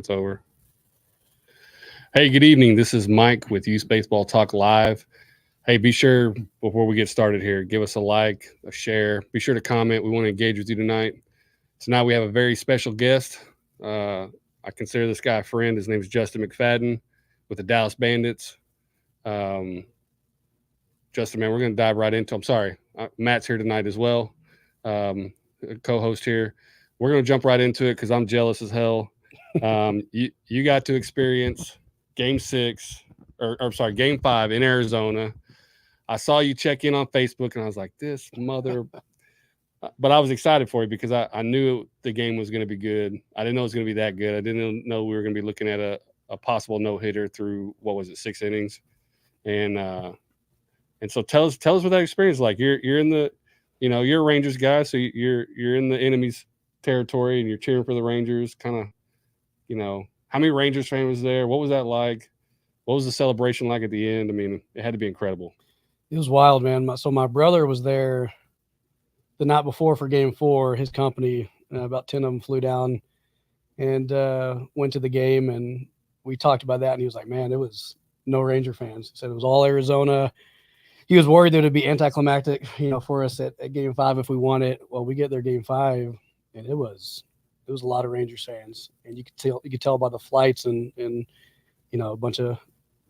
it's over. Hey, good evening. This is Mike with Youth Baseball Talk Live. Hey, be sure, before we get started here, give us a like, a share. Be sure to comment. We want to engage with you tonight. Tonight we have a very special guest. I consider this guy a friend. His name is Justin McFadden with the Dallas Bandits. Justin, man, we're going to dive right into. I'm sorry, Matt's here tonight as well, co-host here. We're going to jump right into it because I'm jealous as hell. You got to experience Game 5 in Arizona. I saw you check in on Facebook, and I was like, this mother. But I was excited for you because I knew the game was going to be good. I didn't know it was going to be that good. I didn't know we were going to be looking at a possible no-hitter through, 6 innings. And so tell us what that experience is like. You're in the, you're a Rangers guy, so you're in the enemy's territory and you're cheering for the Rangers. Kind of, how many Rangers fans was there? What was that like? What was the celebration like at the end? I mean, it had to be incredible. It was wild, man. So my brother was there the night before for Game 4. His company, about 10 of them flew down and went to the game, and we talked about that. And he was like, "Man, it was no Ranger fans." He said it was all Arizona. He was worried that it would be anticlimactic, for us at Game 5 if we won it. Well, we get there Game 5, and it was a lot of Rangers fans, and you could tell by the flights and a bunch of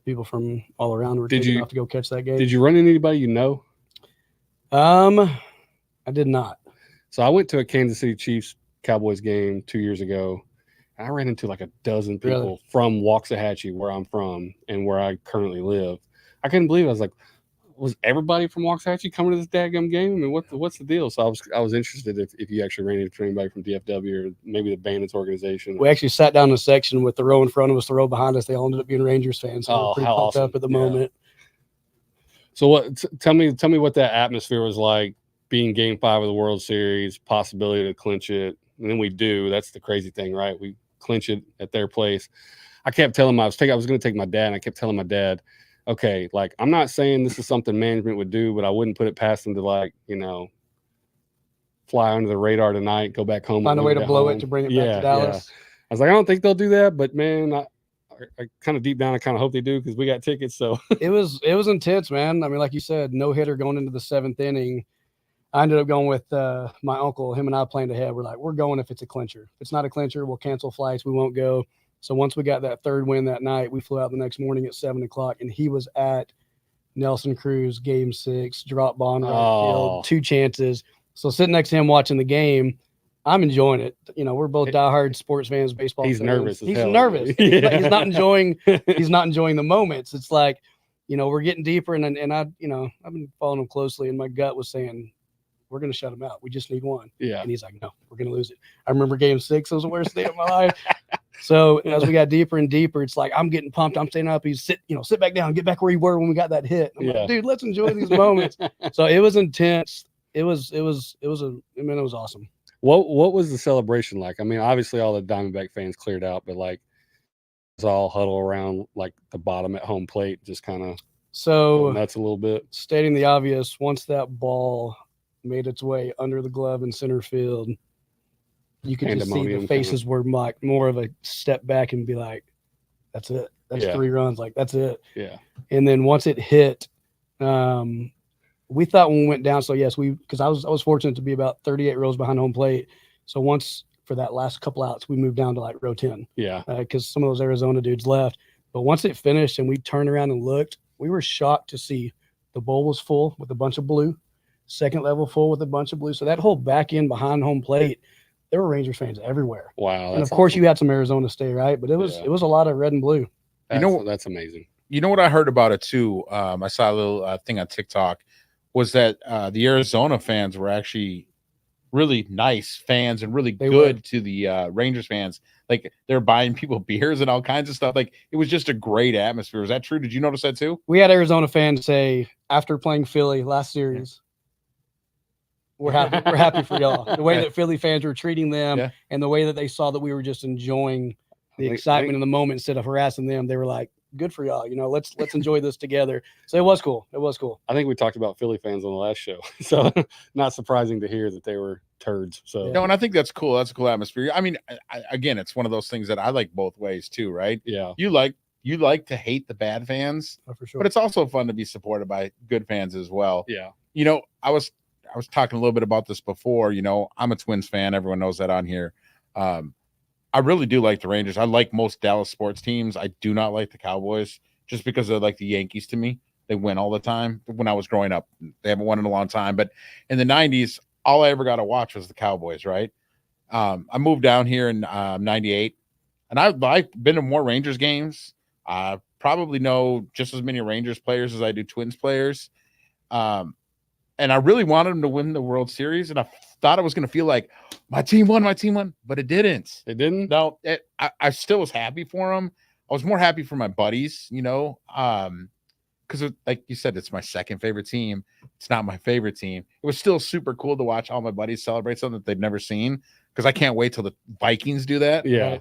people from all around were taking off to go catch that game. Did you run into anybody you know? I did not. So I went to a Kansas City Chiefs Cowboys game 2 years ago. And I ran into like a dozen people from Waxahachie, where I'm from and where I currently live. I couldn't believe it. I was like, was everybody from Waxahachie coming to this daggum game? I mean, what's the deal? So I was interested if you actually ran into anybody from DFW or maybe the Bandits organization. We actually sat down in a section with the row in front of us, the row behind us. They all ended up being Rangers fans. So we're pretty pumped up at the moment. So tell me what that atmosphere was like, being Game 5 of the World Series, possibility to clinch it. And then we do. That's the crazy thing, right? We clinch it at their place. I kept telling him I was going to take my dad, and I kept telling my dad, okay, like, I'm not saying this is something management would do, but I wouldn't put it past them to, fly under the radar tonight, go back home. Find a way to blow it to bring it back to Dallas. Yeah. I was like, I don't think they'll do that, but, man, I kind of deep down, I kind of hope they do because we got tickets. So it was intense, man. I mean, like you said, no hitter going into the 7th inning. I ended up going with my uncle. Him and I planned ahead. We're like, we're going if it's a clincher. If it's not a clincher, we'll cancel flights. We won't go. So once we got that 3rd win that night, we flew out the next morning at 7:00, and he was at Nelson Cruz Game 6, drop ball in right field, 2 chances. So sitting next to him watching the game, I'm enjoying it. We're both diehard sports fans, baseball fans. He's nervous. He's nervous. Yeah. Like he's not enjoying the moments. It's like, we're getting deeper, and I, I've been following him closely, and my gut was saying, we're going to shut him out. We just need one. Yeah. And he's like, no, we're going to lose it. I remember Game 6. It was the worst day of my life. So as we got deeper and deeper, it's like, I'm getting pumped. I'm staying up. He's sit back down, get back where you were when we got that hit. I'm like, dude, let's enjoy these moments. So it was intense. It was awesome. What was the celebration like? I mean, obviously all the Diamondback fans cleared out, but like, it's all huddle around like the bottom at home plate, just kind of nuts a little bit. Stating the obvious, once that ball made its way under the glove in center field, you could just see the faces were like more of a step back and be like, that's it. That's 3 runs. Like, that's it. Yeah. And then once it hit, we thought when we went down, so yes, because I was fortunate to be about 38 rows behind home plate. So once for that last couple outs, we moved down to like row 10. Yeah. Because some of those Arizona dudes left. But once it finished and we turned around and looked, we were shocked to see the bowl was full with a bunch of blue, second level full with a bunch of blue. So that whole back end behind home plate, there were Rangers fans everywhere. Wow. And of course you had some Arizona stay, right? But it was a lot of red and blue. That's amazing. You know what I heard about it too? I saw a little thing on TikTok was that the Arizona fans were actually really nice fans and really good to the Rangers fans. Like, they're buying people beers and all kinds of stuff. Like, it was just a great atmosphere. Is that true? Did you notice that too? We had Arizona fans say after playing Philly last series, we're happy for y'all. The way that Philly fans were treating them and the way that they saw that we were just enjoying the excitement in the moment instead of harassing them, they were like, good for y'all. Let's enjoy this together. So it was cool. It was cool. I think we talked about Philly fans on the last show, so not surprising to hear that they were turds. So No, and I think that's cool. That's a cool atmosphere. I mean, again, it's one of those things that I like both ways too, right? yeah, You like to hate the bad fans, For sure. but it's also fun to be supported by good fans as well. yeah, I was talking a little bit about this before. I'm a Twins fan. Everyone knows that on here. I really do like the Rangers. I like most Dallas sports teams. I do not like the Cowboys just because they're like the Yankees to me. They win all the time. When I was growing up, they haven't won in a long time. But in the 90s, all I ever got to watch was the Cowboys, right? I moved down here in 98, and I've been to more Rangers games. I probably know just as many Rangers players as I do Twins players. And I really wanted them to win the World Series, and I thought it was going to feel like my team won, but it didn't. it didn't. No, I still was happy for them. I was more happy for my buddies, because like you said, it's my second favorite team. It's not my favorite team. It was still super cool to watch all my buddies celebrate something that they've never seen, because I can't wait till the Vikings do that. Yeah.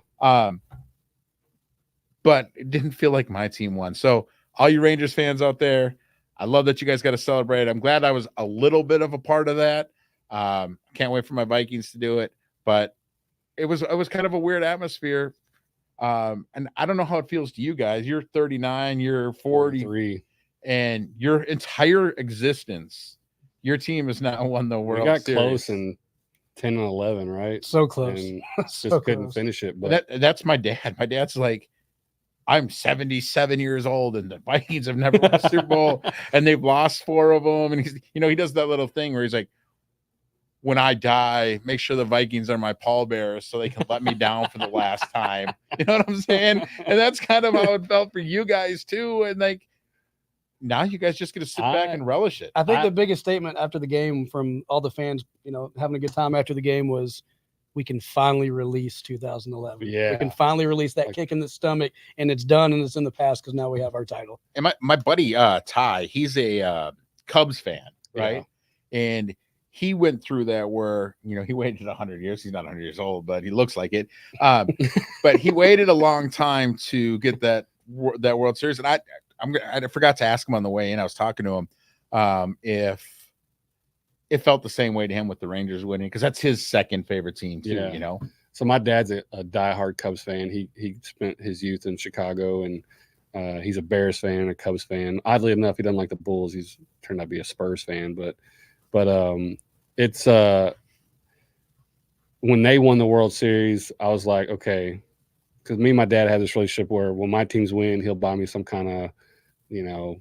But it didn't feel like my team won. So all you Rangers fans out there, I love that you guys got to celebrate. I'm glad I was a little bit of a part of that. Can't wait for my Vikings to do it, but it was kind of a weird atmosphere. And I don't know how it feels to you guys. You're 39, you're 40, and your entire existence, your team has now won the World Series. We got close in 10 and 11, right? So close. And So just couldn't close. finish it. But That's my dad. My dad's like, I'm 77 years old, and the Vikings have never won a Super Bowl, and they've lost 4 of them. And he's, he does that little thing where he's like, when I die, make sure the Vikings are my pallbearers so they can let me down for the last time. You know what I'm saying? And that's kind of how it felt for you guys too. And like, now you guys just get to sit back and relish it. I think the biggest statement after the game from all the fans, having a good time after the game was, we can finally release 2011. Yeah. We can finally release that kick in the stomach, and it's done, and it's in the past because now we have our title. And my buddy Ty, he's a Cubs fan, right? Yeah. And he went through that where, he waited 100 years. He's not 100 years old, but he looks like it. But he waited a long time to get that World Series. And I forgot to ask him on the way in. I was talking to him if it felt the same way to him with the Rangers winning, because that's his second favorite team too. So my dad's a diehard Cubs fan. He spent his youth in Chicago, and he's a Bears fan, a Cubs fan. Oddly enough, he doesn't like the Bulls. He's turned out to be a Spurs fan, but it's when they won the World Series, I was like, okay, because me and my dad had this relationship where when my teams win, he'll buy me some kind of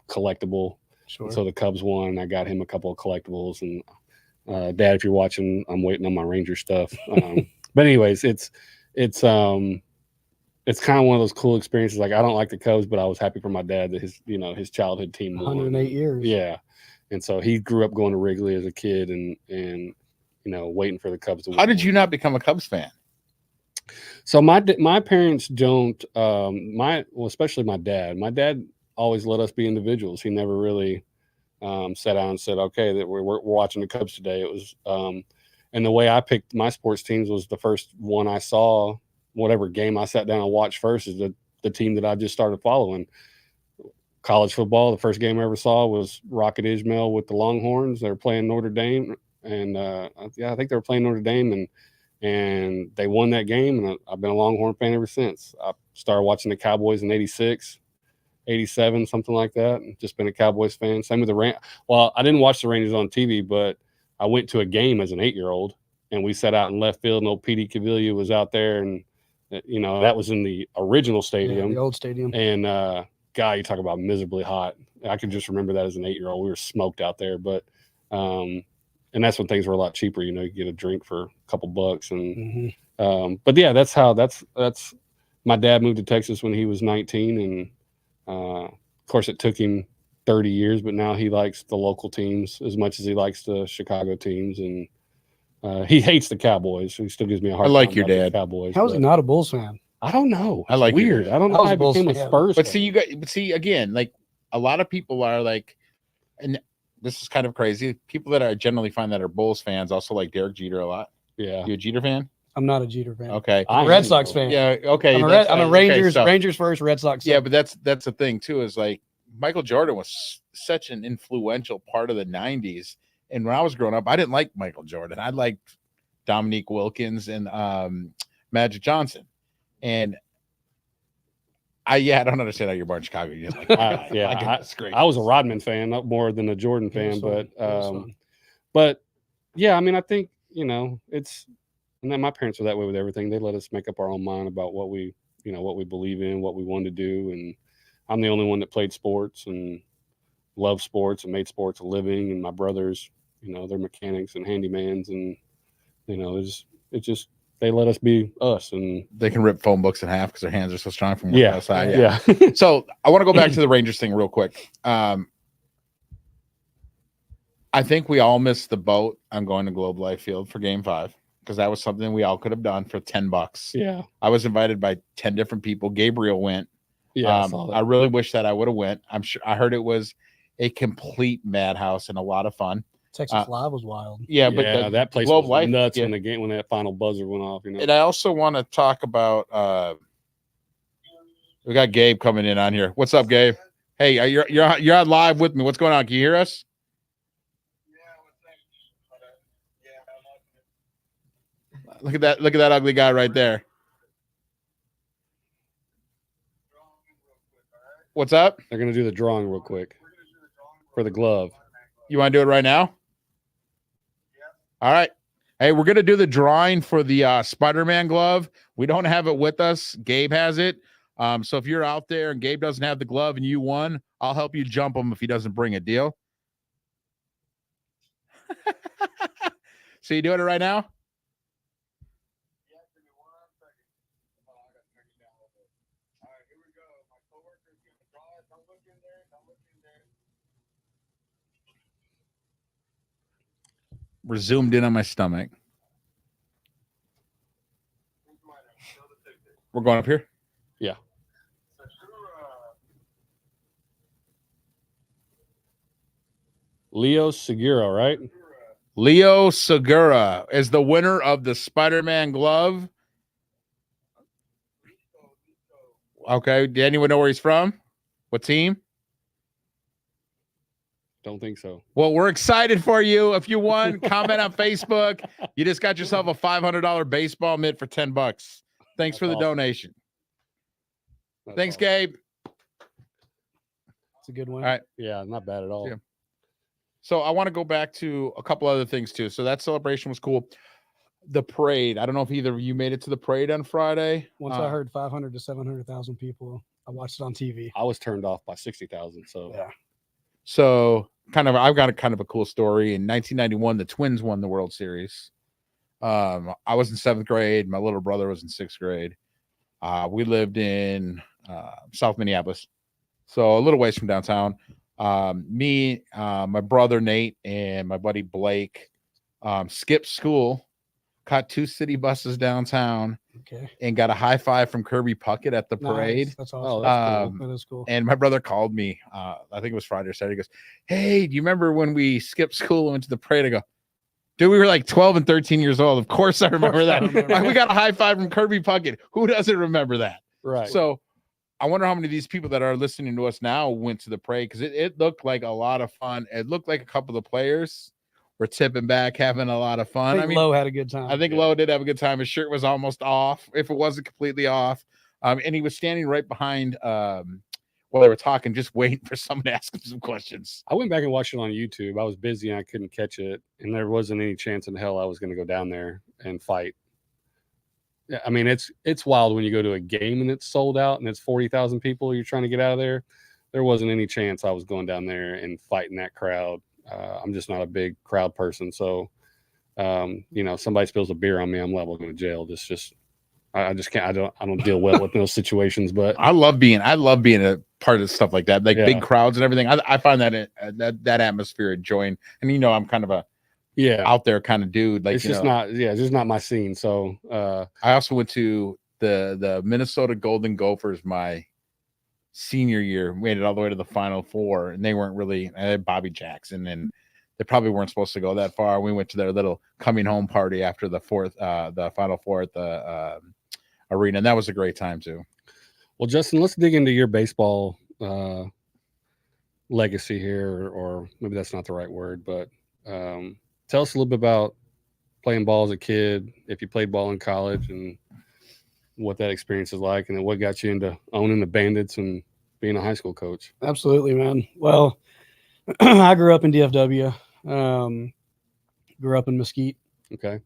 collectible. Sure. So the Cubs won. I got him a couple of collectibles, and Dad, if you're watching, I'm waiting on my Ranger stuff. But anyways, it's kind of one of those cool experiences. Like, I don't like the Cubs, but I was happy for my dad that his childhood team won. 108 years. Yeah, and so he grew up going to Wrigley as a kid, and waiting for the Cubs to win. How did you not become a Cubs fan? So my parents don't. Especially my dad. My dad always let us be individuals. He never really sat down and said, okay, that we're watching the Cubs today. It was and the way I picked my sports teams was the first one I saw. Whatever game I sat down and watched first is the team that I just started following. College football, the first game I ever saw was Rocket Ismail with the Longhorns. They were playing Notre Dame, and I think they were playing Notre Dame, and they won that game, and I've been a Longhorn fan ever since. I started watching the Cowboys in 86, 87, something like that, and just been a Cowboys fan. Same with the Rangers. Well, I didn't watch the Rangers on TV, but I went to a game as an 8-year-old, and we sat out in left field, and old P.D. Cavilla was out there, and that was in the original stadium, the old stadium. And God, you talk about miserably hot. I can just remember that as an 8-year-old. We were smoked out there, but and that's when things were a lot cheaper. You get a drink for a couple bucks, and but yeah, that's my dad moved to Texas when he was 19, and of course it took him 30 years, but now he likes the local teams as much as he likes the Chicago teams, and he hates the Cowboys. So he still gives me a hard time. I like your dad. Cowboys. How is he not a Bulls fan? I don't know. I like weird. I don't know how I became a Spurs But fan. see again, like a lot of people are like, and this is kind of crazy. People that I generally find that are Bulls fans also like Derek Jeter a lot. Yeah. You a Jeter fan? I'm not a Jeter fan. Okay. I'm a Red Sox fan. Yeah. Okay. I'm a Rangers first, Red Sox. Yeah, but that's the thing too. Is like Michael Jordan was such an influential part of the '90s, and when I was growing up, I didn't like Michael Jordan. I liked Dominique Wilkins and Magic Johnson, and I don't understand how you're born in Chicago. You didn't like that's great. I was a Rodman fan, not more than a Jordan fan, but yeah, I mean, I think it's. And then my parents were that way with everything. They let us make up our own mind about what we believe in, what we wanted to do. And I'm the only one that played sports and loved sports and made sports a living. And my brothers, they're mechanics and handymans, and they let us be us. And they can rip phone books in half because their hands are so strong from working outside. Yeah. So I want to go back to the Rangers thing real quick. I think we all missed the boat on going to Globe Life Field for Game 5. Because that was something we all could have done for $10. Yeah, I was invited by 10 different people. Gabriel went. Yeah, I really wish that I would have went. I'm sure. I heard it was a complete madhouse and a lot of fun. Texas Live was wild. Yeah, but that place Globe was Life, nuts when that final buzzer went off. And I also want to talk about. We got Gabe coming in on here. What's up, Gabe? Hey, you're on live with me. What's going on? Can you hear us? Look at that ugly guy right there. What's up? They're gonna do the drawing real quick for the glove. You want to do it right now? All right. Hey, we're gonna do the drawing for the Spider-Man glove. We don't have it with us. Gabe has it. So if you're out there and Gabe doesn't have the glove and you won, I'll help you jump him if he doesn't bring a deal. So you doing it right now? We're zoomed in on my stomach. We're going up here? Yeah. Leo Segura, right? Leo Segura is the winner of the Spider-Man glove. Okay. Did anyone know where he's from? What team? Don't think so. Well, we're excited for you. If you won, comment on Facebook. You just got yourself a $500 baseball mitt for $10. Thanks for the donation. Thanks, Gabe. It's a good one. All right. Yeah, not bad at all. Yeah. So I want to go back to a couple other things too. So that celebration was cool. The parade. I don't know if either of you made it to the parade on Friday. Once I heard 500 to 700,000 people, I watched it on TV. I was turned off by 60,000. So yeah. So I've got a cool story. In 1991, the Twins won the World Series. I was in 7th grade. My little brother was in 6th grade. We lived in South Minneapolis, so a little ways from downtown. Me, my brother Nate, and my buddy Blake skipped school, caught 2 city buses downtown, and got a high five from Kirby Puckett at the parade. Nice. That's awesome. Oh, that is cool. And my brother called me. I think it was Friday or Saturday. He goes, "Hey, do you remember when we skipped school and went to the parade?" I go, "Dude, we were like 12 and 13 years old. Of course I remember that. We got a high five from Kirby Puckett. Who doesn't remember that?" Right. So I wonder how many of these people that are listening to us now went to the parade, because it looked like a lot of fun. It looked like a couple of the players were tipping back, having a lot of fun. I mean, Lowe had a good time. I think Lowe did have a good time. His shirt was almost off, if it wasn't completely off. And he was standing right behind while they were talking, just waiting for someone to ask him some questions. I went back and watched it on YouTube. I was busy and I couldn't catch it, and there wasn't any chance in hell I was going to go down there and fight. I mean, it's wild when you go to a game and it's sold out and it's 40,000 people you're trying to get out of there. There wasn't any chance I was going down there and fighting that crowd. I'm just not a big crowd person. So, somebody spills a beer on me, I'm liable to go to jail. I just can't. I don't deal well with those situations. But I love being a part of stuff like that, like big crowds and everything. I find that atmosphere enjoying. And I'm kind of a out there kind of dude. Like it's just not my scene. So I also went to the Minnesota Golden Gophers my senior year, made it all the way to the Final Four, and they weren't really. I had Bobby Jackson and they probably weren't supposed to go that far. We went to their little coming home party after the Final Four at the arena, and that was a great time too. Well, Justin, let's dig into your baseball legacy here, or maybe that's not the right word, but tell us a little bit about playing ball as a kid, if you played ball in college, and what that experience is like, and then what got you into owning the Bandits and being a high school coach. Absolutely, man. Well, I grew up in DFW, grew up in Mesquite. Okay.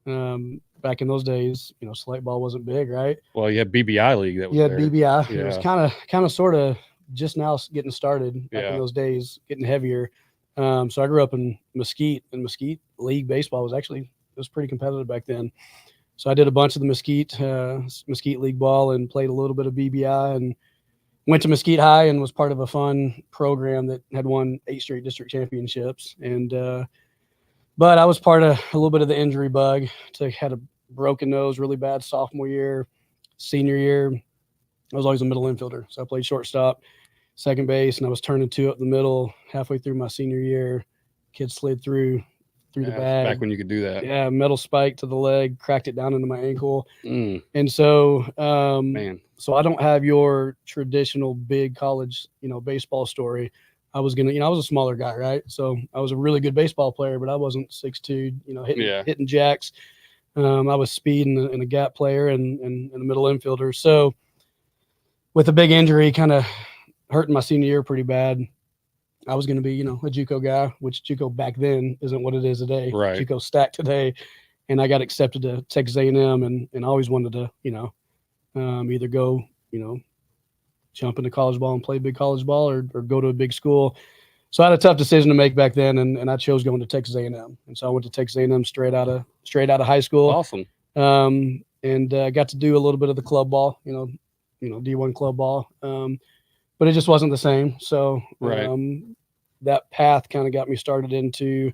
Back in those days, select ball wasn't big, right? Well, you had BBI league that was there. BBI. Yeah. It was kind of sort of just now getting started back in those days, getting heavier. So I grew up in Mesquite, and Mesquite league baseball was pretty competitive back then. So I did a bunch of the Mesquite league ball and played a little bit of BBI, and went to Mesquite High and was part of a fun program that had won 8 straight district championships. And but I was part of a little bit of the injury bug. Had a broken nose really bad sophomore year. Senior year, I was always a middle infielder. So I played shortstop, second base, and I was turning 2 up the middle halfway through my senior year. Kid slid through the bag. Back when you could do that. Yeah, metal spike to the leg, cracked it down into my ankle. And so so I don't have your traditional big college, baseball story. I was I was a smaller guy, right? So I was a really good baseball player, but I wasn't 6'2", hitting jacks. I was speed and a gap player and a middle infielder. So with a big injury kind of hurting my senior year pretty bad, I was going to be, a JUCO guy, which JUCO back then isn't what it is today. Right. JUCO stacked today. And I got accepted to Texas A&M and I always wanted to, either go, jump into college ball and play big college ball or go to a big school. So I had a tough decision to make back then, and I chose going to Texas A&M. And so I went to Texas A&M straight out of high school. Awesome. And got to do a little bit of the club ball, D1 club ball. But it just wasn't the same. So that path kind of got me started into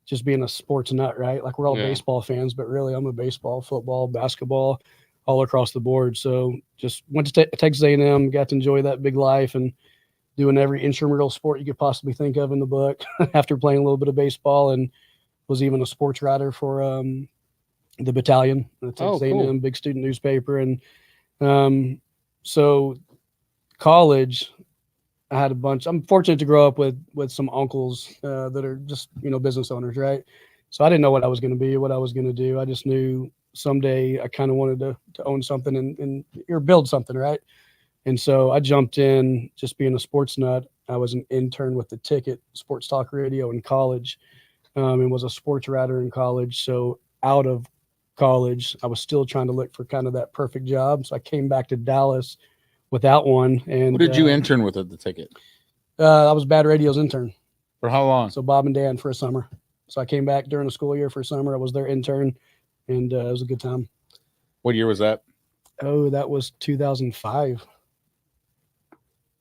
just being a sports nut, right? Like we're all baseball fans, but really I'm a baseball, football, basketball, all across the board. So just went to Texas A&M, got to enjoy that big life and doing every intramural sport you could possibly think of in the book after playing a little bit of baseball, and was even a sports writer for the Battalion, the Texas A&M big student newspaper. And so college, I had a bunch. I'm fortunate to grow up with some uncles that are just, business owners, right? So I didn't know what I was going to be, what I was going to do. I just knew someday I kind of wanted to own something and or build something, right? And so I jumped in just being a sports nut. I was an intern with the Ticket Sports Talk Radio in college, and was a sports writer in college. So out of college, I was still trying to look for kind of that perfect job. So I came back to Dallas without one. And what did you intern with at the Ticket? I was Bad Radio's intern. For how long? So Bob and Dan for a summer. So I came back during the school year for a summer. I was their intern, and it was a good time. What year was that? Oh, that was 2005.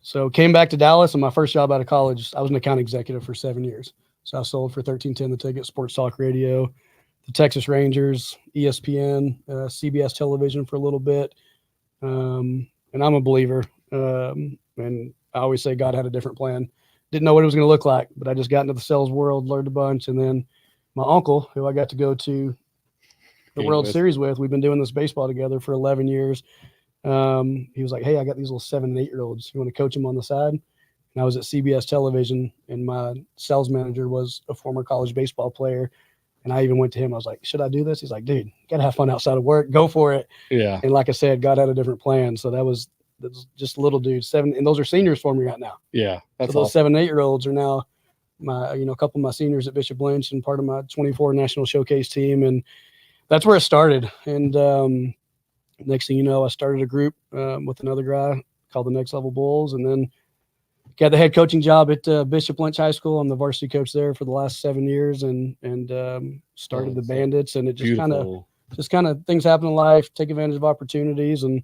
So came back to Dallas, and my first job out of college, I was an account executive for 7 years. So I sold for 1310 the Ticket, Sports Talk Radio, the Texas Rangers, ESPN, CBS television for a little bit. And I'm a believer. And I always say God had a different plan. Didn't know what it was going to look like, but I just got into the sales world, learned a bunch. And then my uncle, who I got to go to the World Series with, we've been doing this baseball together for 11 years. He was like, hey, I got these little 7 and 8 year olds. You want to coach them on the side? And I was at CBS television, and my sales manager was a former college baseball player. And I even went to him. I was like, should I do this? He's like, dude, you got to have fun outside of work. Go for it. Yeah. And like I said, God had a different plan. So that was just little dudes, 7. And those are seniors for me right now. Yeah. That's so those 7 and 8 year olds are now my, a couple of my seniors at Bishop Lynch and part of my 24 national showcase team. And that's where it started. And, next thing you know, I started a group with another guy called the Next Level Bulls, and then got the head coaching job at Bishop Lynch High School. I'm the varsity coach there for the last 7 years, and started the Bandits. And it just kind of things happen in life. Take advantage of opportunities and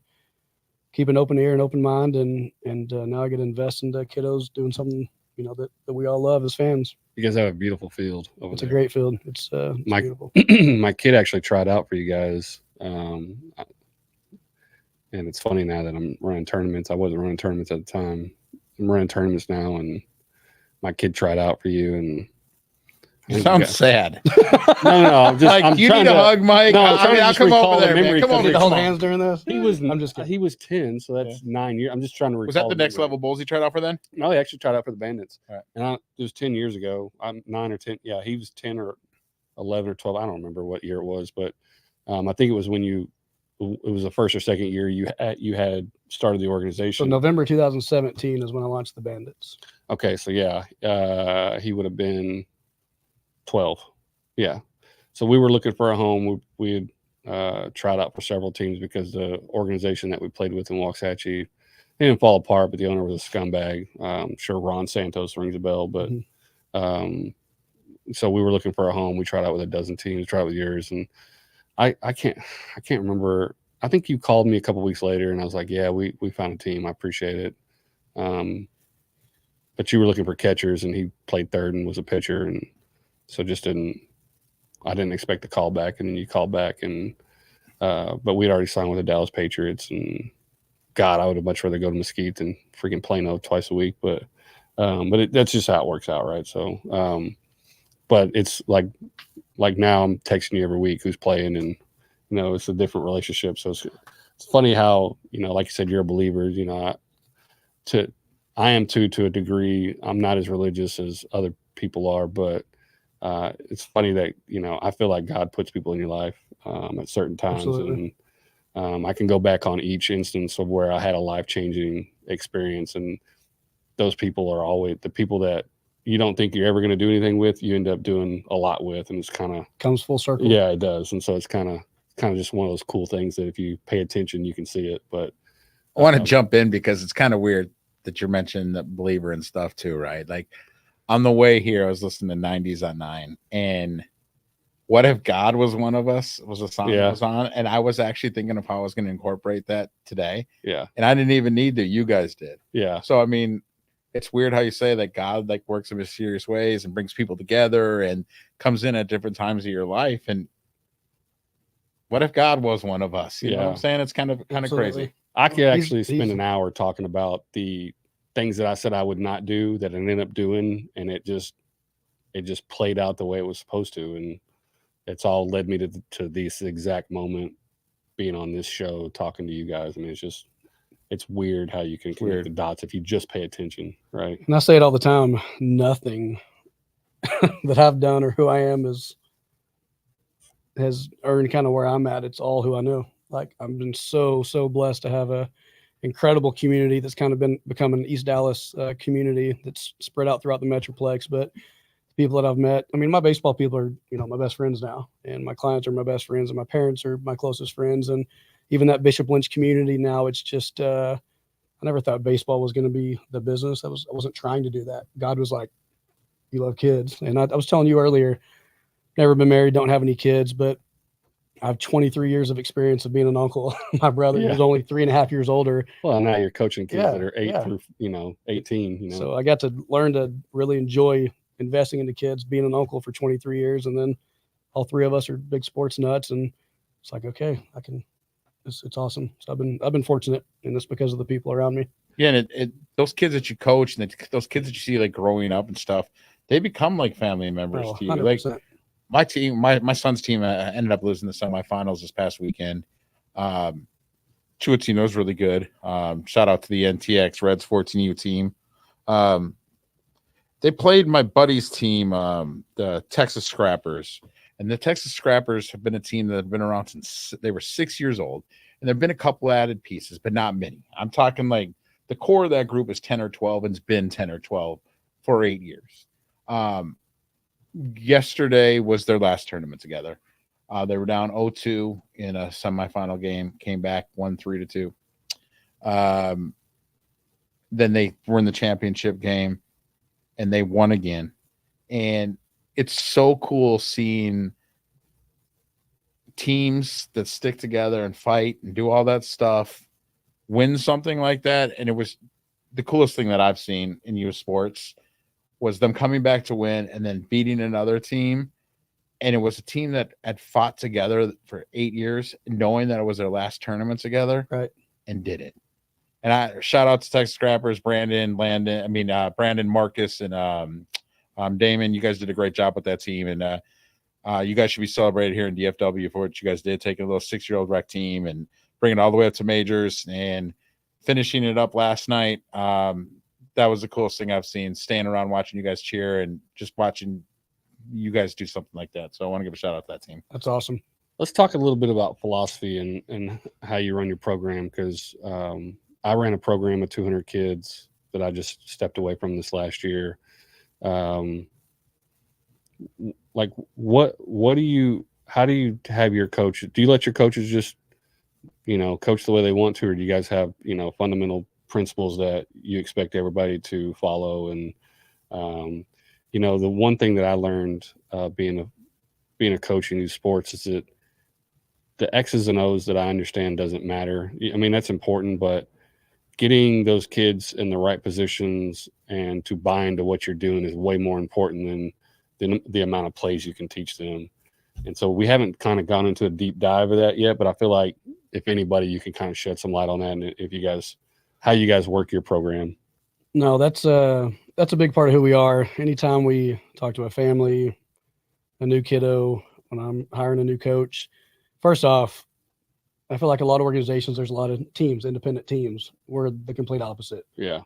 keep an open ear and open mind. And now I get to invest into kiddos doing something that we all love as fans. You guys have a beautiful field over there. It's a great field. It's beautiful. My kid actually tried out for you guys. And it's funny now that I'm running tournaments. I wasn't running tournaments at the time. I'm running tournaments now, and my kid tried out for you, and You sound sad. No. I'm just. Like, I'm you trying need a to hug, Mike. No, I mean, I'll just come recall over the there, memory man. Come because over. Need to Come hold on. hands during this. He was. I'm just kidding. He was 10, so that's 9 years. I'm just trying to recall. Was that the next level Bulls he tried out for then? No, he actually tried out for the Bandits. Right. And it was 10 years ago. I'm 9 or 10. Yeah, he was 10 or 11 or 12. I don't remember what year it was, but I think it was when it was the first or second year you had started the organization. So November 2017 is when I launched the Bandits. Okay, so yeah, he would have been 12. Yeah. So we were looking for a home. We had tried out for several teams because the organization that we played with in Waxahachie didn't fall apart, but the owner was a scumbag. I'm sure Ron Santos rings a bell, but so we were looking for a home. We tried out with a dozen teams, tried with yours, and I can't remember. I think you called me a couple weeks later, and I was like, "Yeah, we found a team. I appreciate it." But you were looking for catchers, and he played third and was a pitcher, and so I didn't expect the call back, and then you called back, and but we'd already signed with the Dallas Patriots, and God, I would have much rather go to Mesquite than freaking Plano twice a week, but that's just how it works out, right? So, but it's like now I'm texting you every week who's playing, and it's a different relationship. So it's funny how like you said, you're a believer. I am too, to a degree. I'm not as religious as other people are, but it's funny that I feel like God puts people in your life at certain times. Absolutely. And I can go back on each instance of where I had a life-changing experience, and those people are always the people that you don't think you're ever going to do anything with, you end up doing a lot with, and it's kind of comes full circle. Yeah, it does. And so it's kind of just one of those cool things that if you pay attention, you can see it. But I want to jump in because it's kind of weird that you're mentioning the believer and stuff too, right? Like on the way here, I was listening to 90s on 9, and What If God Was One of Us was a song that was on, and I was actually thinking of how I was going to incorporate that today. Yeah. And I didn't even need to. You guys did. Yeah. So, I mean, it's weird how you say that God like works in mysterious ways and brings people together and comes in at different times of your life. And what if God was one of us? You know what I'm saying? It's kind of crazy. I could actually spend an hour talking about the things that I said I would not do that I ended up doing, and it just played out the way it was supposed to, and it's all led me to this exact moment, being on this show, talking to you guys. I mean, it's weird how you can connect the dots if you just pay attention, right? And I say it all the time, nothing that I've done or who I am has earned kind of where I'm at. It's all who I know. Like, I've been so blessed to have a incredible community that's kind of become an East Dallas community that's spread out throughout the Metroplex. But the people that I've met, I mean, my baseball people are, my best friends now, and my clients are my best friends, and my parents are my closest friends. And even that Bishop Lynch community now, it's just, I never thought baseball was going to be the business. I wasn't trying to do that. God was like, you love kids. And I was telling you earlier, never been married, don't have any kids, but I have 23 years of experience of being an uncle. My brother is only 3.5 years older. Well, now you're coaching kids that are 8 through 18. So I got to learn to really enjoy investing into kids, being an uncle for 23 years, and then all three of us are big sports nuts, and it's like, okay, I can. It's awesome. So I've been fortunate, and it's because of the people around me. Yeah, and those kids that you coach and those kids that you see like growing up and stuff, they become like family members to you. 100%. Like my team, my son's team ended up losing the semifinals this past weekend. To a team that was really good. Shout out to the NTX Reds 14U team. They played my buddy's team, the Texas Scrappers. And the Texas Scrappers have been a team that have been around since they were 6 years old. And there have been a couple added pieces, but not many. I'm talking like the core of that group is 10 or 12 and it's been 10 or 12 for 8 years. Yesterday was their last tournament together. They were down 0-2 in a semifinal game, came back 1-3-2. Then they were in the championship game and they won again. And it's so cool seeing teams that stick together and fight and do all that stuff win something like that. And it was the coolest thing that I've seen in youth sports was them coming back to win and then beating another team. And it was a team that had fought together for 8 years, knowing that it was their last tournament together, right? And did it. And I shout out to Texas Scrappers, Brandon, Marcus, and Damon, you guys did a great job with that team, and you guys should be celebrated here in DFW for what you guys did, taking a little 6-year-old rec team and bringing it all the way up to majors and finishing it up last night. That was the coolest thing I've seen, staying around watching you guys cheer and just watching you guys do something like that. So I want to give a shout out to that team. That's awesome. Let's talk a little bit about philosophy and how you run your program, because I ran a program of 200 kids that I just stepped away from this last year. Like what do you, how do you have your coaches? Do you let your coaches just, coach the way they want to, or do you guys have, fundamental principles that you expect everybody to follow? And, the one thing that I learned being a coach in these sports is that the X's and O's that I understand doesn't matter. I mean, that's important, but getting those kids in the right positions and to buy into what you're doing is way more important than the amount of plays you can teach them. And so we haven't kind of gone into a deep dive of that yet, but I feel like if anybody, you can kind of shed some light on that, and how you guys work your program. No, that's a big part of who we are. Anytime we talk to a family, a new kiddo, when I'm hiring a new coach, first off, I feel like a lot of organizations, there's a lot of teams, independent teams. We're the complete opposite. Yeah.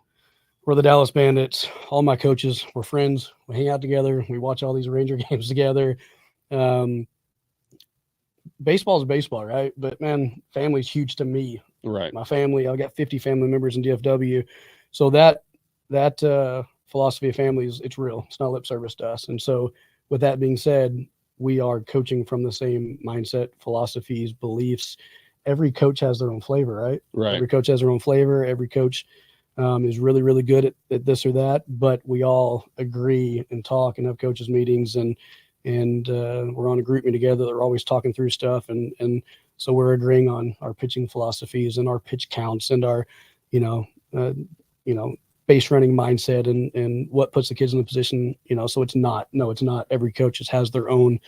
We're the Dallas Bandits. All my coaches, we're friends. We hang out together. We watch all these Ranger games together. Baseball is baseball, right? But, man, family's huge to me. Right. My family, I've got 50 family members in DFW. So that philosophy of families, it's real. It's not lip service to us. And so with that being said, we are coaching from the same mindset, philosophies, beliefs. Every coach has their own flavor, right? Right. Every coach has their own flavor. Every coach is really, really good at this or that, but we all agree and talk and have coaches meetings, and we're on a group meeting together. They're always talking through stuff. And so we're agreeing on our pitching philosophies and our pitch counts and our, base running mindset and what puts the kids in the position, so it's not every coach just has their own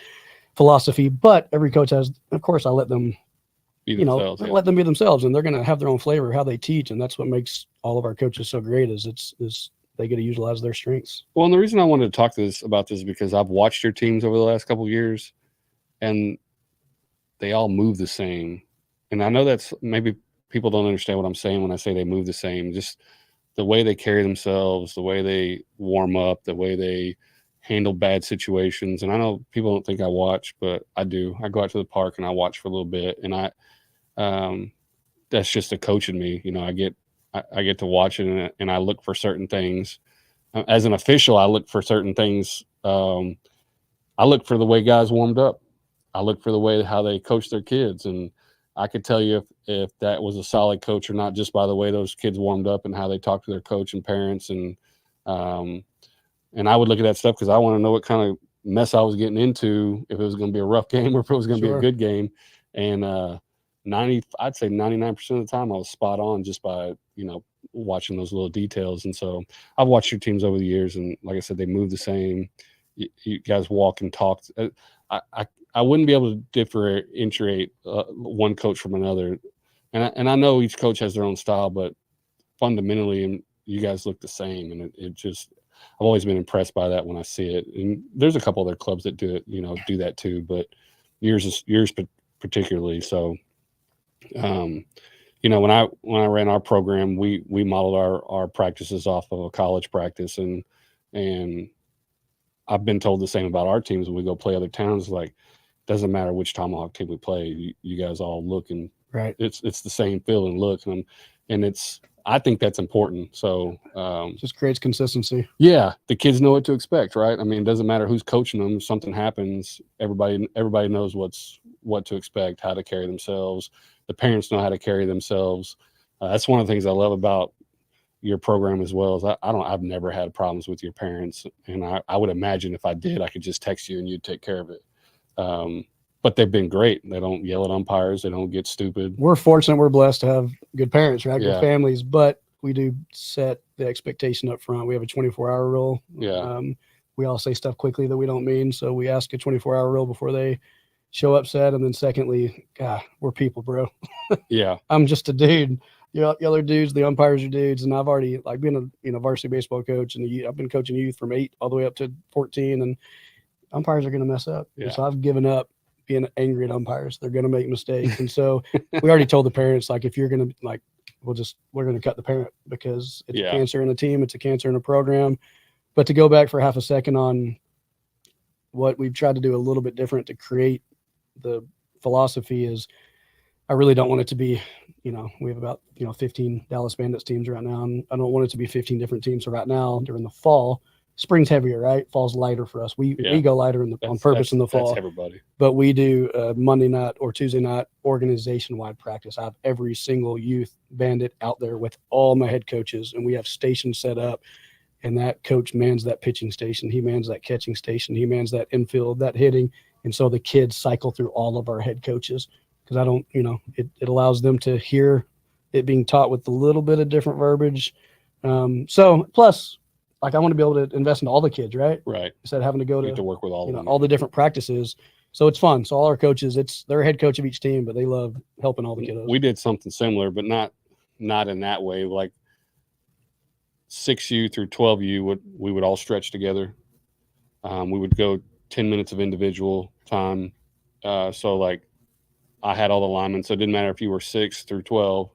philosophy, but every coach has, of course, I let them be themselves, let them be themselves, and they're going to have their own flavor, how they teach. And that's what makes all of our coaches so great is they get to utilize their strengths. Well, and the reason I wanted to talk about this is because I've watched your teams over the last couple of years, and they all move the same. And I know that's maybe people don't understand what I'm saying when I say they move the same. Just the way they carry themselves, the way they warm up, the way they handle bad situations. And I know people don't think I watch, but I do. I go out to the park and I watch for a little bit, and that's just a coach in me. I get to watch it, and I look for certain things. As an official, I look for certain things. I look for the way guys warmed up. I look for the way how they coach their kids, and I could tell you if that was a solid coach or not just by the way those kids warmed up and how they talked to their coach and parents. And I would look at that stuff because I want to know what kind of mess I was getting into, if it was going to be a rough game or if it was going to be a good game. And I'd say 99% of the time I was spot on just by, watching those little details. And so I've watched your teams over the years, and like I said, they move the same. You guys walk and talk. I wouldn't be able to differentiate one coach from another. And I know each coach has their own style, but fundamentally, you guys look the same. And it just, I've always been impressed by that when I see it. And there's a couple other clubs that do it, do that too, but yours particularly. So, when I ran our program, we modeled our practices off of a college practice, and I've been told the same about our teams when we go play other towns. Like, doesn't matter which Tomahawk team we play, you guys all look, and right. It's the same feel and look, and I think that's important. So just creates consistency. Yeah, the kids know what to expect, right? I mean, it doesn't matter who's coaching them. If something happens, everybody knows what to expect, how to carry themselves. The parents know how to carry themselves. That's one of the things I love about your program as well. Is I've never had problems with your parents, and I would imagine if I did, I could just text you and you'd take care of it. But they've been great. They don't yell at umpires. They don't get stupid. We're fortunate. We're blessed to have good parents, right? Yeah. Good families, but we do set the expectation up front. We have a 24-hour rule. Yeah. We all say stuff quickly that we don't mean. So we ask a 24-hour rule before they show upset. And then secondly, God, we're people, bro. Yeah. I'm just a dude. the other dudes, the umpires are dudes, and I've already like been a varsity baseball coach, and I've been coaching youth from 8 all the way up to 14, and umpires are going to mess up. Yeah. And so I've given up being angry at umpires. They're going to make mistakes, and so we already told the parents, like, if you're going to like, we're going to cut the parent because it's a cancer in the team, it's a cancer in the program. But to go back for half a second on what we've tried to do a little bit different to create the philosophy is, I really don't want it to be, we have about 15 Dallas Bandits teams right now, and I don't want it to be 15 different teams. So right now during the fall, spring's heavier, right? Fall's lighter for us. We go lighter on purpose in the fall. That's everybody. But we do Monday night or Tuesday night organization-wide practice. I have every single youth bandit out there with all my head coaches, and we have stations set up. And that coach mans that pitching station. He mans that catching station. He mans that infield, that hitting. And so the kids cycle through all of our head coaches, because I don't, it allows them to hear it being taught with a little bit of different verbiage. So plus, like, I want to be able to invest in all the kids, right? Right. Instead of having to go to work with all of them. all the different practices. So it's fun. So all our coaches, they're head coach of each team, but they love helping all the kiddos. We did something similar, but not in that way. Like 6U through 12U, we would all stretch together. We would go 10 minutes of individual time. So like I had all the linemen, so it didn't matter if you were 6 through 12.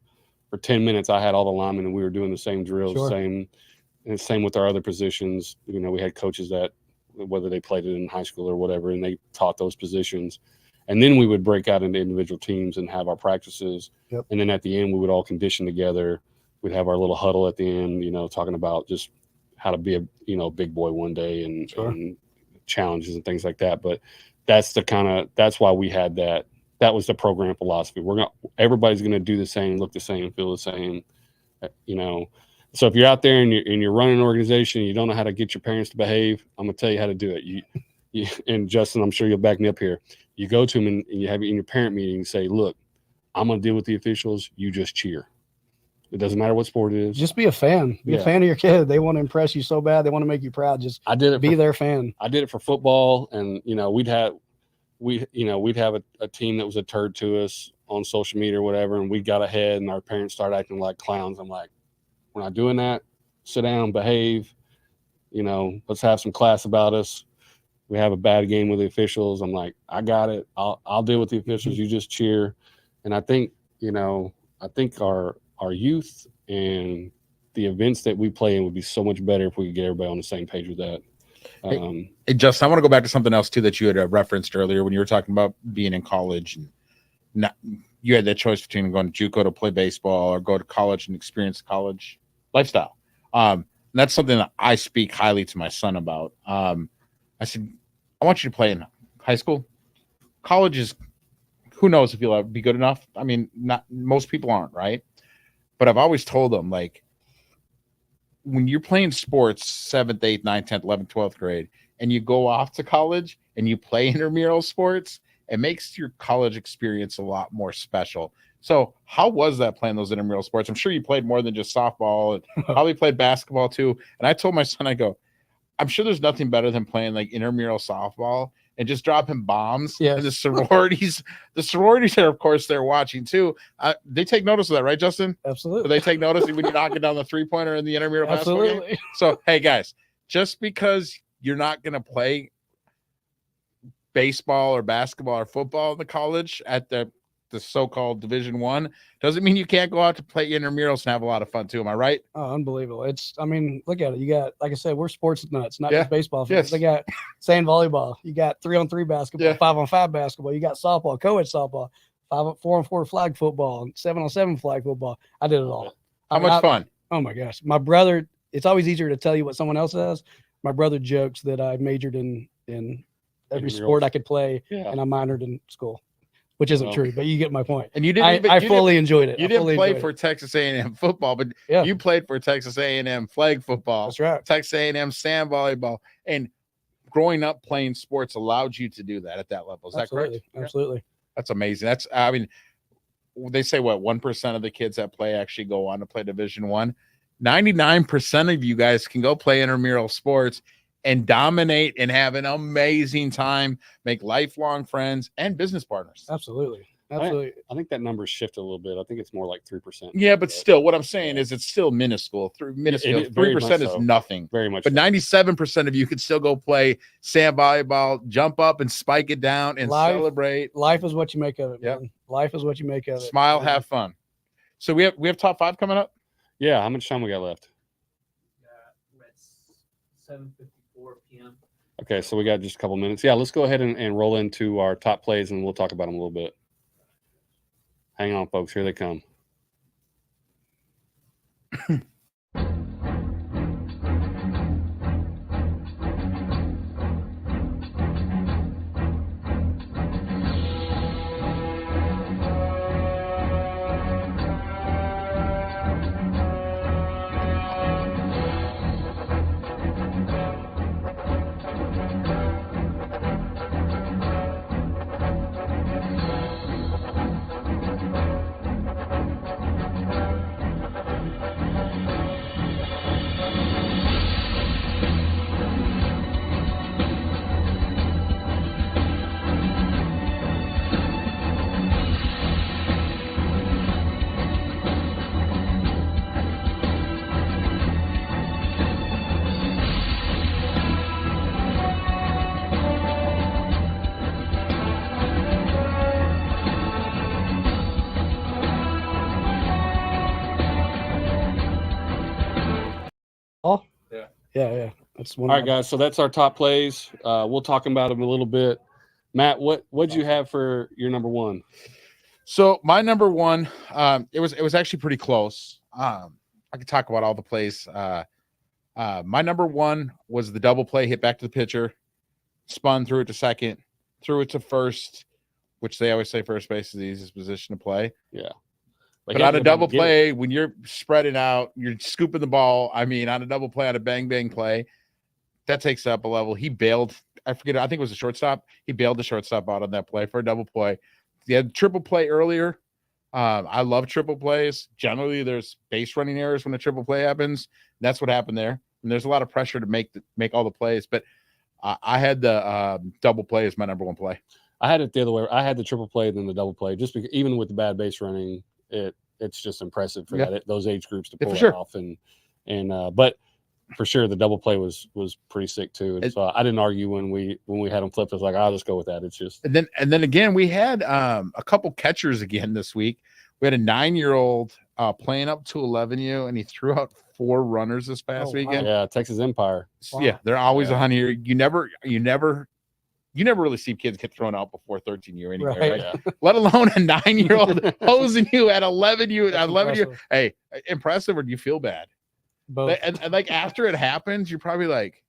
For 10 minutes, I had all the linemen, and we were doing the same drills, same with our other positions. We had coaches that, whether they played it in high school or whatever, and they taught those positions. And then we would break out into individual teams and have our practices. Yep. And then at the end, we would all condition together. We'd have our little huddle at the end, talking about just how to be a big boy one day and challenges and things like that. But that's why we had that. That was the program philosophy. Everybody's going to do the same, look the same, feel the same, So if you're out there and you're running an organization, and you don't know how to get your parents to behave, I'm going to tell you how to do it. You and Justin, I'm sure you'll back me up here. You go to them and you have it in your parent meeting and say, look, I'm going to deal with the officials. You just cheer. It doesn't matter what sport it is. Just be a fan. Be a fan of your kid. They want to impress you so bad. They want to make you proud. Be their fan. I did it for football, and we'd have a team that was a turd to us on social media or whatever, and we got ahead, and our parents started acting like clowns. I'm like, we're not doing that. Sit down, behave. Let's have some class about us. We have a bad game with the officials. I'm like, I got it. I'll deal with the officials. You just cheer. And I think our youth and the events that we play in would be so much better if we could get everybody on the same page with that. Hey, Justin, I want to go back to something else too that you had referenced earlier when you were talking about being in college, and you had that choice between going to JUCO to play baseball or go to college and experience college lifestyle. And that's something that I speak highly to my son about. I said, I want you to play in high school. College is, who knows if you'll ever be good enough. I mean, not most people aren't, right? But I've always told them, like, when you're playing sports 7th, 8th, 9th, 10th, 11th, 12th grade, and you go off to college and you play intramural sports, it makes your college experience a lot more special. So how was that playing those intramural sports? I'm sure you played more than just softball and probably played basketball too. And I told my son, I go, I'm sure there's nothing better than playing like intramural softball and just dropping bombs. Yes. And the sororities are, of course, they're watching too. They take notice of that, right, Justin? Absolutely. So they take notice when you're knocking down the 3-pointer in the intramural basketball game. So, hey, guys, just because you're not going to play baseball or basketball or football in the college at the so-called Division I doesn't mean you can't go out to play intramurals and have a lot of fun too. Am I right? Oh, unbelievable. Look at it. You got, like I said, we're sports nuts, not just baseball fans. Yes. They got sand volleyball. You got 3-on-3 basketball, 5-on-5 basketball. You got softball, co-ed softball, 4-on-4 flag football, 7-on-7 flag football. I did it all. How much fun? Oh my gosh. My brother, it's always easier to tell you what someone else does. My brother jokes that I majored in every sport I could play, and I minored in school. Which isn't true, but you get my point. And you didn't. I fully enjoyed it. You didn't play for Texas A&M football, but you played for Texas A&M flag football. That's right. Texas A&M sand volleyball, and growing up playing sports allowed you to do that at that level. Is that correct? Absolutely. That's amazing. I mean, they say 1% of the kids that play actually go on to play Division I. 99% of you guys can go play intramural sports and dominate and have an amazing time, make lifelong friends and business partners. Absolutely. Absolutely. I think that number's shifted a little bit. I think it's more like 3%. Yeah, but still, what I'm saying is it's still minuscule. Minuscule. It very 3% much is so. nothing. Very much. But so. 97% of you could still go play sand volleyball, jump up and spike it down and celebrate. Life is what you make of it, Yep. man. Life is what you make of it. Smile, have fun. So we have top 5 coming up? Yeah, how much time we got left? We're at 7:54 p.m. Okay, so we got just a couple minutes. Yeah, let's go ahead and roll into our top plays, and we'll talk about them a little bit. Hang on, folks. Here they come. Yeah. That's one. All right, guys. So that's our top plays. We'll talk about them a little bit. Matt, what'd you have for your number one? So my number one, it was actually pretty close. I could talk about all the plays. My number one was the double play, hit back to the pitcher, spun, threw it to second, threw it to first, which they always say first base is the easiest position to play. Yeah. But on a double play, when you're spreading out, you're scooping the ball. I mean, on a double play, on a bang play, that takes it up a level. He bailed. I forget. I think it was a shortstop. He bailed the shortstop out on that play for a double play. He had triple play earlier. I love triple plays. Generally, there's base running errors when a triple play happens. That's what happened there. And there's a lot of pressure to make all the plays. But I had the double play as my number one play. I had it the other way. I had the triple play than the double play, just because even with the bad base running, it's just impressive for those age groups to pull it off. But for sure, the double play was pretty sick too. And so I didn't argue when we had them flipped. I was like, I'll just go with that. It's just and then again, we had a couple catchers again this week. We had a 9-year-old playing up to 11U, and he threw out 4 runners this past weekend. Yeah, Texas Empire. Wow. Yeah, they're always a honey. You never really see kids get thrown out before 13U anyway, right? Yeah. Let alone a 9-year-old hosing you at 11U. At 11U, hey, impressive, or do you feel bad? Both. And like after it happens, you're probably like,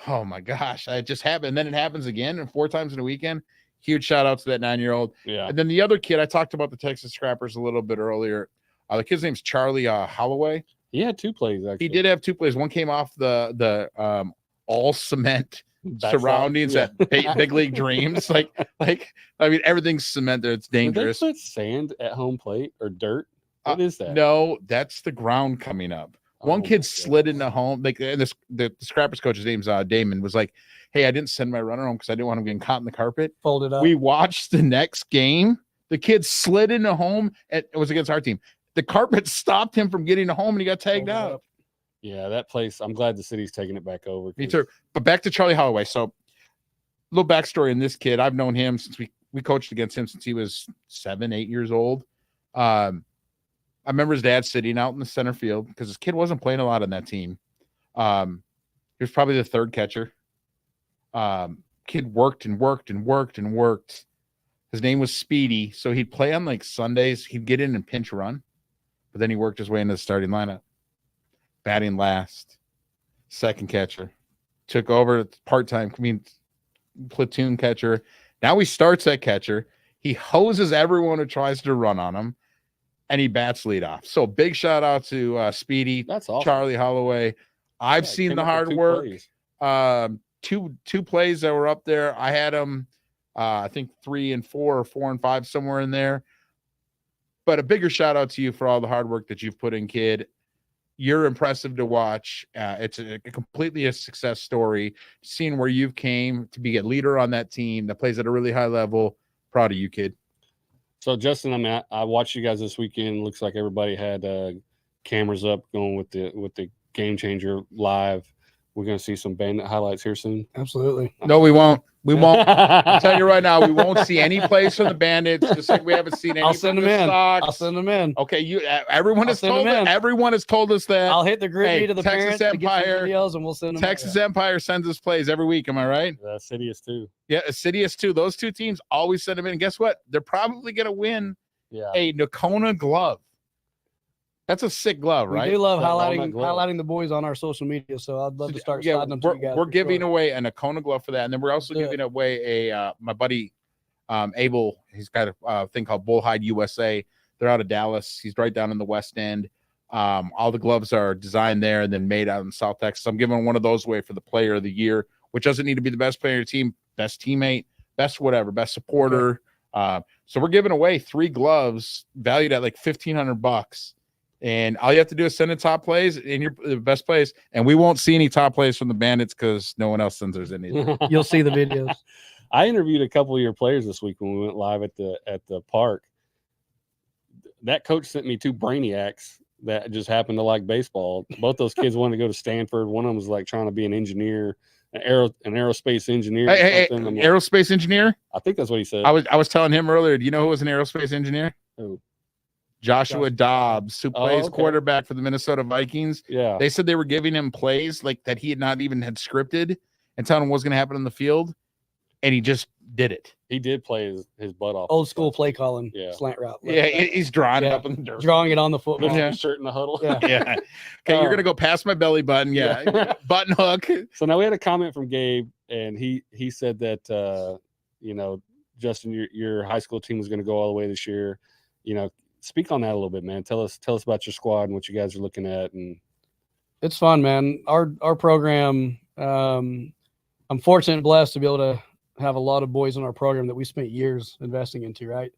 oh my gosh, it just happened. And then it happens again, and 4 times in a weekend. Huge shout out to that 9-year-old. Yeah. And then the other kid, I talked about the Texas Scrappers a little bit earlier. The kid's name's Charlie Holloway. He had 2 plays, actually. He did have 2 plays. One came off the all cement surroundings at Big League Dreams. Like I mean, everything's cement there. It's dangerous. Did they put sand at home plate or dirt? What is that? No, that's the ground coming up. One kid slid into home. Like, and the Scrappers coach's name's Damon, was like, hey, I didn't send my runner home because I didn't want him getting caught in the carpet. Folded up. We watched the next game. The kid slid into home. It was against our team. The carpet stopped him from getting to home, and he got tagged out. Yeah, that place. I'm glad the city's taking it back over. Me too. But back to Charlie Holloway. So, little backstory in this kid. I've known him since we coached against him since he was 7, 8 years old. I remember his dad sitting out in the center field because his kid wasn't playing a lot on that team. He was probably the 3rd catcher. Kid worked and worked and worked and worked. His name was Speedy. So he'd play on like Sundays. He'd get in and pinch run, but then he worked his way into the starting lineup. Batting last, 2nd catcher. Took over part-time, platoon catcher. Now he starts at catcher. He hoses everyone who tries to run on him, and he bats leadoff. So big shout out to Speedy. That's awesome. Charlie Holloway. I've seen the hard work. 2 plays that were up there. I had him, I think 3 and 4 or 4 and 5, somewhere in there. But a bigger shout out to you for all the hard work that you've put in, kid. You're impressive to watch. It's completely a success story. Seeing where you've came to be a leader on that team that plays at a really high level. Proud of you, kid. So Justin, I mean, I watched you guys this weekend. Looks like everybody had cameras up going with the Game Changer live. We're gonna see some Bandit highlights here soon. Absolutely. No, we won't. We won't. I'll tell you right now, we won't see any plays from the Bandits. Just like we haven't seen any. I'll send them in. I'll send them in. Okay, everyone has told us. Everyone has told us that. I'll hit the group Hey, to the Texas parents Empire, to get some videos, and we'll send them. Texas Empire sends us plays every week. Am I right? Sidious too. Yeah, Sidious too. Those two teams always send them in. And guess what? They're probably gonna win a Nakona glove. That's a sick glove, right? We do love highlighting the boys on our social media, so I'd love to start sliding them to you guys. We're giving away a Nakona glove for that, and then we're also giving away my buddy Abel. He's got a thing called Bullhide USA. They're out of Dallas. He's right down in the West End. All the gloves are designed there and then made out in South Texas. I'm giving one of those away for the Player of the Year, which doesn't need to be the best player of your team, best teammate, best whatever, best supporter. Okay. So we're giving away 3 gloves valued at like $1,500. And all you have to do is send in top plays in your best plays, and we won't see any top plays from the Bandits because no one else sends theirs in either. You'll see the videos. I interviewed a couple of your players this week when we went live at the park. That coach sent me 2 brainiacs that just happened to like baseball. Both those kids wanted to go to Stanford. One of them was like trying to be an engineer, an aerospace engineer. Hey, aerospace engineer? I think that's what he said. I was telling him earlier. Do you know who was an aerospace engineer? Who? Joshua Dobbs, who plays quarterback for the Minnesota Vikings. Yeah. They said they were giving him plays like that he had not even had scripted and telling him what was going to happen on the field, and he just did it. He did play his butt off. Old school play calling, slant route. He's drawing it up in the dirt. Drawing it on the football. Shirt in the huddle. Yeah. Okay, you're going to go past my belly button. Yeah. Button hook. So now we had a comment from Gabe, and he said that, Justin, your high school team was going to go all the way this year. Speak on that a little bit, man. Tell us about your squad and what you guys are looking at. And it's fun, man. Our program, I'm fortunate and blessed to be able to have a lot of boys in our program that we spent years investing into, right?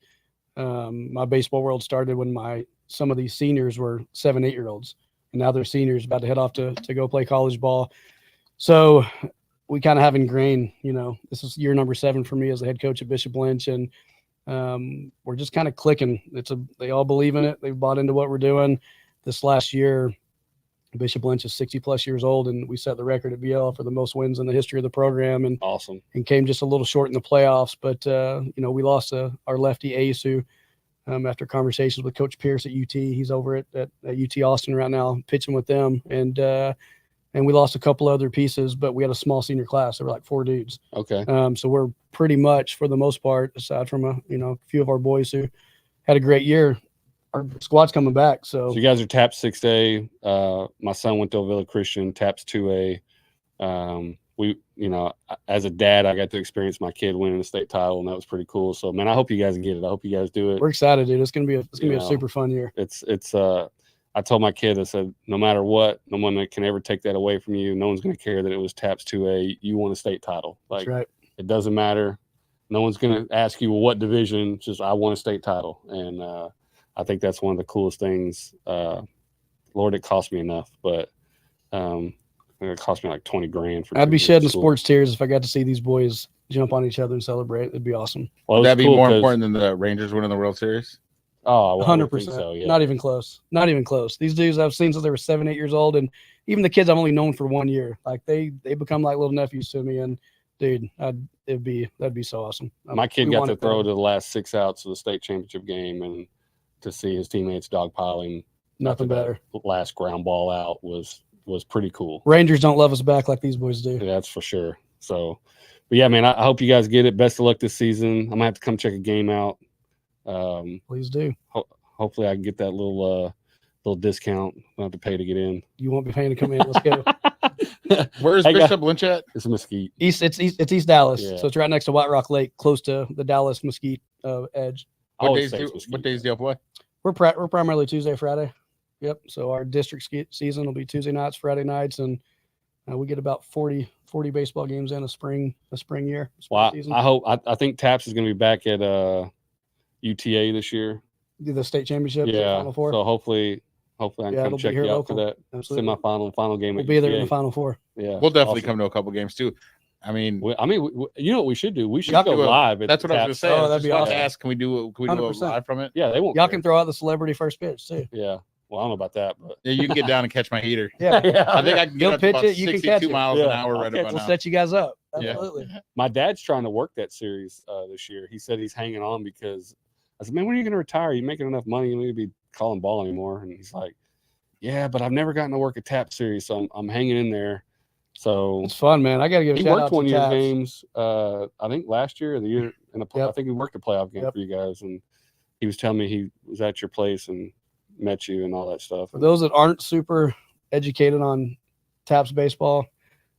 My baseball world started when some of these seniors were 7, 8-year-olds, and now they're seniors about to head off to go play college ball. So we kind of have ingrained, this is year number 7 for me as the head coach at Bishop Lynch, and we're just kind of clicking. They all believe in it. They've bought into what we're doing. This last year, Bishop Lynch is 60+ years old, and we set the record at BL for the most wins in the history of the program. And awesome. And came just a little short in the playoffs, but we lost our lefty Ace, who after conversations with Coach Pierce at UT, he's over at UT Austin right now pitching with them, and we lost a couple other pieces, but we had a small senior class. There were like 4 dudes. Okay. So we're pretty much, for the most part, aside from a few of our boys who had a great year, our squad's coming back. So you guys are TAPS 6A. My son went to Ovilla Christian, TAPS 2A. We, as a dad, I got to experience my kid winning a state title, and that was pretty cool. So, man, I hope you guys get it. I hope you guys do it. We're excited, dude. It's gonna be a super fun year. I told my kid, I said, no matter what, no one can ever take that away from you. No one's going to care that it was TAPS 2A. You won a state title. That's right. It doesn't matter. No one's going to ask you, well, what division? It's just, I won a state title. And I think that's one of the coolest things. Lord, it cost me enough, but it cost me like $20,000. I'd be shedding sports tears if I got to see these boys jump on each other and celebrate. It'd be awesome. Well, would that be more important than the Rangers winning the World Series? Oh, 100%. So, yeah. Not even close. Not even close. These dudes I've seen since they were 7, 8 years old, and even the kids I've only known for 1 year, like they become like little nephews to me. And dude, that'd be so awesome. My kid got to throw to the last 6 outs of the state championship game, and to see his teammates dogpiling. Nothing better. Last ground ball out was pretty cool. Rangers don't love us back like these boys do. Yeah, that's for sure. So, but yeah, man, I hope you guys get it. Best of luck this season. I'm gonna have to come check a game out. Please do. Hopefully I can get that little discount. I don't have to pay to get in. You won't be paying to come in. Let's go. Where's Bishop Lynch at? It's Mesquite. It's East Dallas. Yeah. So it's right next to White Rock Lake, close to the Dallas Mesquite edge. What days do y'all play? We're primarily Tuesday, Friday. Yep. So our district season will be Tuesday nights, Friday nights, and we get about 40 baseball games in a spring year. Well, I think TAPS is going to be back at UTA this year. The state championship. Yeah. Final Four. So hopefully I can come check you out for that Absolutely. semifinal and final game. We'll be there in the Final Four. Yeah. We'll definitely come to a couple games too. I mean, you know what we should do? We should Y'all go do a- live. At that's what I was Tap gonna say. Oh, I that'd was be just about awesome. to ask, can we do a 100%. live from it? Yeah, they won't. Y'all care. can throw out the celebrity first pitch too. Yeah. Well, I don't know about that, but Yeah, you can get down and catch my heater. Yeah, I think I can He'll get up to pitch about it, you can catch 62 it. miles an Yeah, hour I'll right catch- about we'll now. set you guys up. Yeah. Absolutely. my dad's trying to work that series this year. He said he's hanging on because I said, man, when are you going to retire? You're making enough money. You don't need to be calling ball anymore. And he's like, yeah, but I've never gotten to work a Tap series, so I'm hanging in there. So It's fun, man. I got to give a he shout worked out to one of your Taps. games. I think last year or the year in a Yep. I think he worked a playoff game Yep. for you guys, and he was telling me he was at your place and met you and all that stuff. For those that aren't super educated on Taps baseball,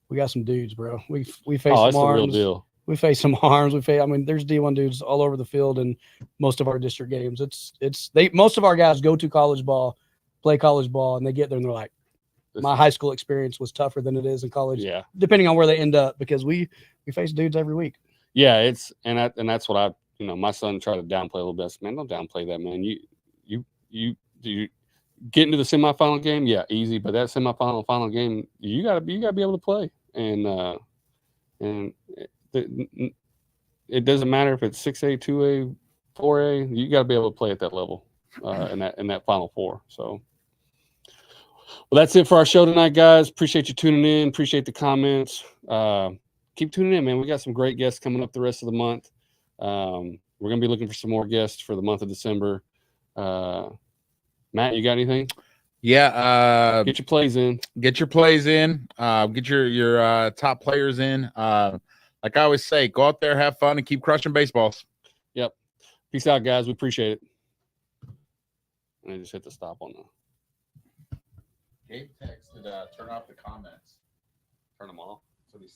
we got some dudes, bro. We face Oh, some that's the real arms. deal. We face some arms. There's D1 dudes all over the field in most of our district games. Most of our guys go to college ball, play college ball, and they get there and they're like, my high school experience was tougher than it is in college. Yeah, Depending on where they end up, because we face dudes every week. yeah. It's and that's what my son tried to downplay a little bit. I said, man, don't downplay that, man. You get into the semifinal game, yeah, easy. But that final game, you gotta be able to play, and it doesn't matter if it's 6A, 2A, 4A. You got to be able to play at that level in that Final Four. So, well, that's it for our show tonight, guys. Appreciate you tuning in. Appreciate the comments. Keep tuning in, man. We got some great guests coming up the rest of the month. We're gonna be looking for some more guests for the month of December. Matt, you got anything? Yeah, Get your plays in. Get your plays in. Get your top players in. Like I always say, go out there, have fun, and keep crushing baseballs. Yep. Peace out, guys. We appreciate it. And I just hit the stop on the. Gabe texted, turn off the comments. Turn them off.